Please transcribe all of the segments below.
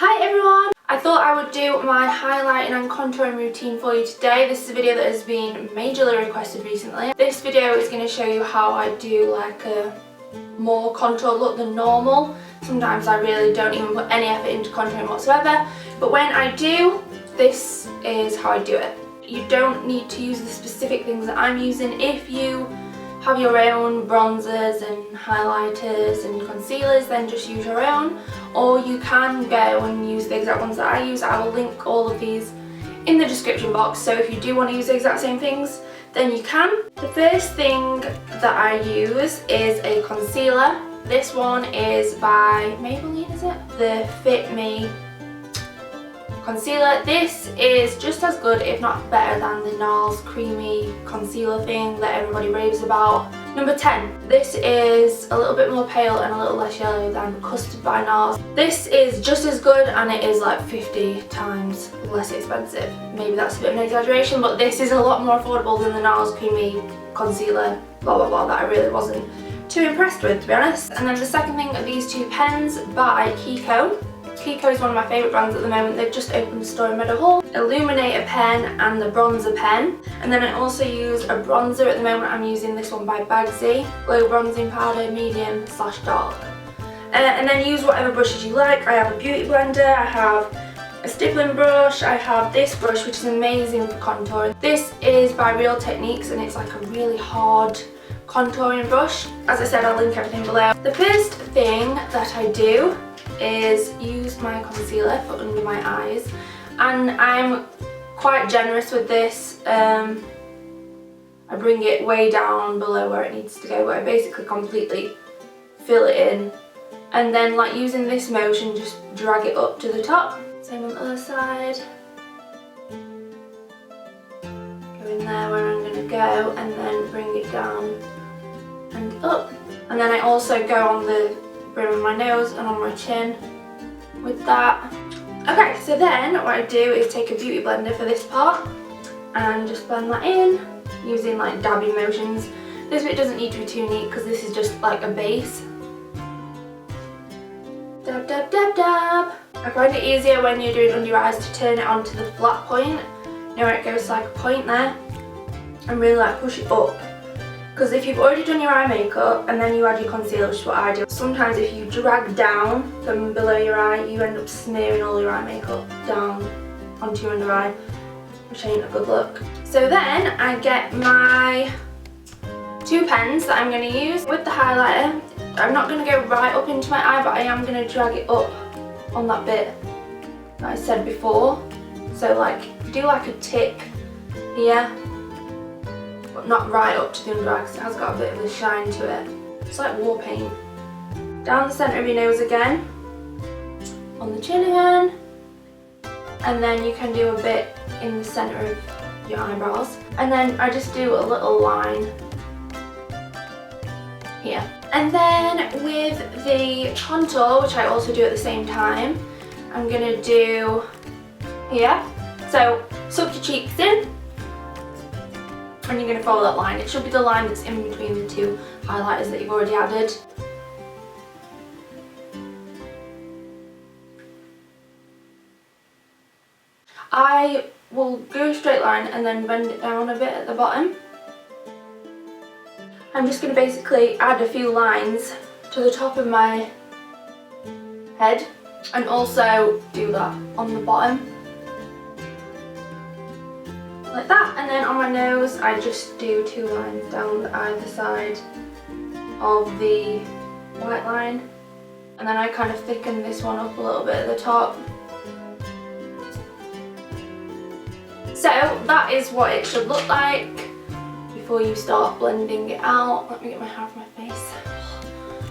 Hi everyone! I thought I would do my highlighting and contouring routine for you today. This is a video that has been majorly requested recently. This video is going to show you how I do like a more contour look than normal. Sometimes I really don't even put any effort into contouring whatsoever, but when I do, this is how I do it. You don't need to use the specific things that I'm using. If you have your own bronzers and highlighters and concealers, then just use your own, or you can go and use the exact ones that I use. I will link all of these in the description box, so if you do want to use the exact same things, then you can. The first thing that I use is a concealer. This one is by Maybelline, is it? The Fit Me concealer. This is just as good, if not better, than the NARS creamy concealer thing that everybody raves about. Number 10. This is a little bit more pale and a little less yellow than Custard by NARS. This is just as good, and it is like 50 times less expensive. Maybe that's a bit of an exaggeration, but this is a lot more affordable than the NARS creamy concealer blah blah blah that I really wasn't too impressed with, to be honest. And then the second thing are these two pens by KIKO. KIKO is one of my favourite brands at the moment. They've just opened a store in Meadowhall. Illuminator pen and the bronzer pen. And then I also use a bronzer at the moment. I'm using this one by Bagsy. Glow bronzing powder, medium / dark. And then use whatever brushes you like. I have a beauty blender, I have a stippling brush, I have this brush which is amazing for contouring. This is by Real Techniques and it's like a really hard contouring brush. As I said, I'll link everything below. The first thing that I do is use my concealer for under my eyes, and I'm quite generous with this. I bring it way down below where it needs to go, but I basically completely fill it in, and then like using this motion just drag it up to the top. Same on the other side. Go in there where I'm going to go and then bring it down and up. And then I also go on the brim of my nose and on my chin with that. Okay, so then what I do is take a beauty blender for this part and just blend that in using like dabbing motions. This bit doesn't need to be too neat because this is just like a base. Dab, dab, dab, dab. I find it easier when you're doing under your eyes to turn it onto the flat point. You know where it goes like a point there? And really like push it up. Because if you've already done your eye makeup and then you add your concealer, which is what I do, sometimes if you drag down from below your eye, you end up smearing all your eye makeup down onto your under eye, which ain't a good look. So then I get my two pens that I'm going to use with the highlighter. I'm not going to go right up into my eye, but I am going to drag it up on that bit that I said before. So like do like a tick here, but not right up to the under eye because it has got a bit of a shine to it. It's like war paint. Down the centre of your nose again, on the chin again, and then you can do a bit in the centre of your eyebrows. And then I just do a little line here. And then with the contour, which I also do at the same time, I'm going to do here. So suck your cheeks in, and you're going to follow that line. It should be the line that's in between the two highlighters that you've already added. I will do a straight line and then bend it down a bit at the bottom. I'm just going to basically add a few lines to the top of my head and also do that on the bottom. Like that, and then on my nose I just do two lines down either side of the white line, and then I kind of thicken this one up a little bit at the top. So that is what it should look like before you start blending it out. Let me get my hair off my face.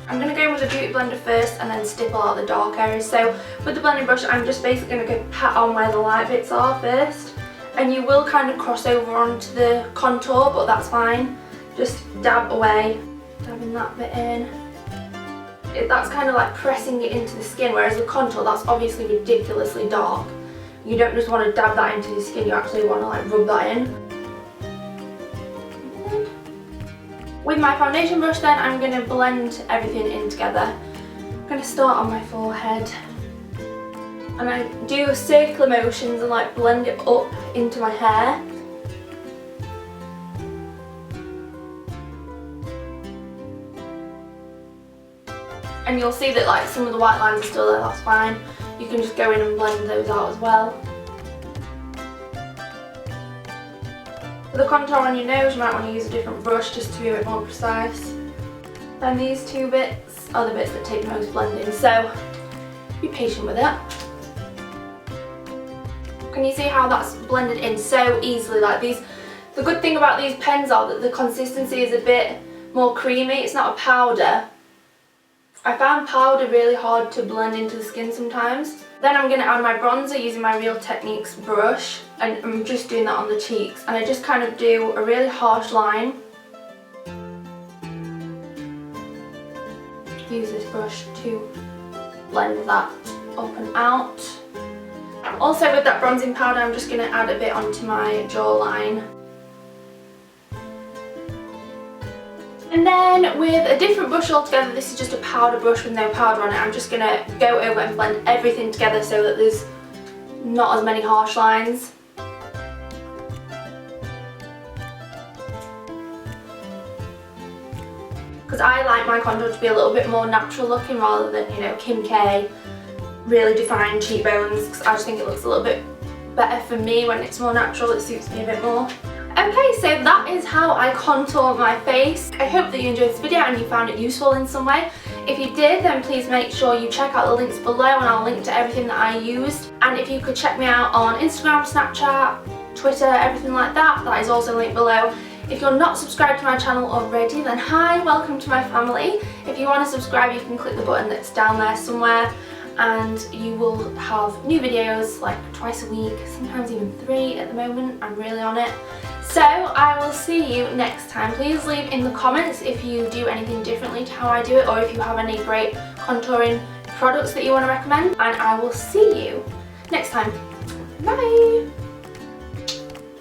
I'm going to go in with a beauty blender first and then stipple out the dark areas. So with the blending brush I'm just basically going to go pat on where the light bits are first. And you will kind of cross over onto the contour, but that's fine. Just dab away, dabbing that bit in. That's kind of like pressing it into the skin, whereas the contour, that's obviously ridiculously dark. You don't just want to dab that into the skin, you actually want to like rub that in. With my foundation brush then, I'm going to blend everything in together. I'm going to start on my forehead And I do circular motions and like blend it up into my hair. And you'll see that like some of the white lines are still there, that's fine. You can just go in and blend those out as well. For the contour on your nose, you might want to use a different brush just to be a bit more precise. And these two bits are the bits that take the most blending, so be patient with it. Can you see how that's blended in so easily? Like these, the good thing about these pens are that the consistency is a bit more creamy. It's not a powder. I found powder really hard to blend into the skin sometimes. Then I'm going to add my bronzer using my Real Techniques brush, and I'm just doing that on the cheeks, and I just kind of do a really harsh line. Use this brush to blend that up and out. Also with that bronzing powder, I'm just going to add a bit onto my jawline. And then with a different brush altogether, this is just a powder brush with no powder on it, I'm just going to go over and blend everything together so that there's not as many harsh lines. Because I like my contour to be a little bit more natural looking rather than, you know, Kim K, really defined cheekbones, because I just think it looks a little bit better for me when it's more natural, it suits me a bit more. Okay, so that is how I contour my face. I hope that you enjoyed this video and you found it useful in some way. If you did, then please make sure you check out the links below, and I'll link to everything that I used. And if you could check me out on Instagram, Snapchat, Twitter, everything like that, that is also linked below. If you're not subscribed to my channel already, then hi, welcome to my family. If you want to subscribe, you can click the button that's down there somewhere, and you will have new videos like twice a week, sometimes even 3 at the moment. I'm really on it. So I will see you next time. Please leave in the comments if you do anything differently to how I do it, or if you have any great contouring products that you want to recommend, and I will see you next time. Bye!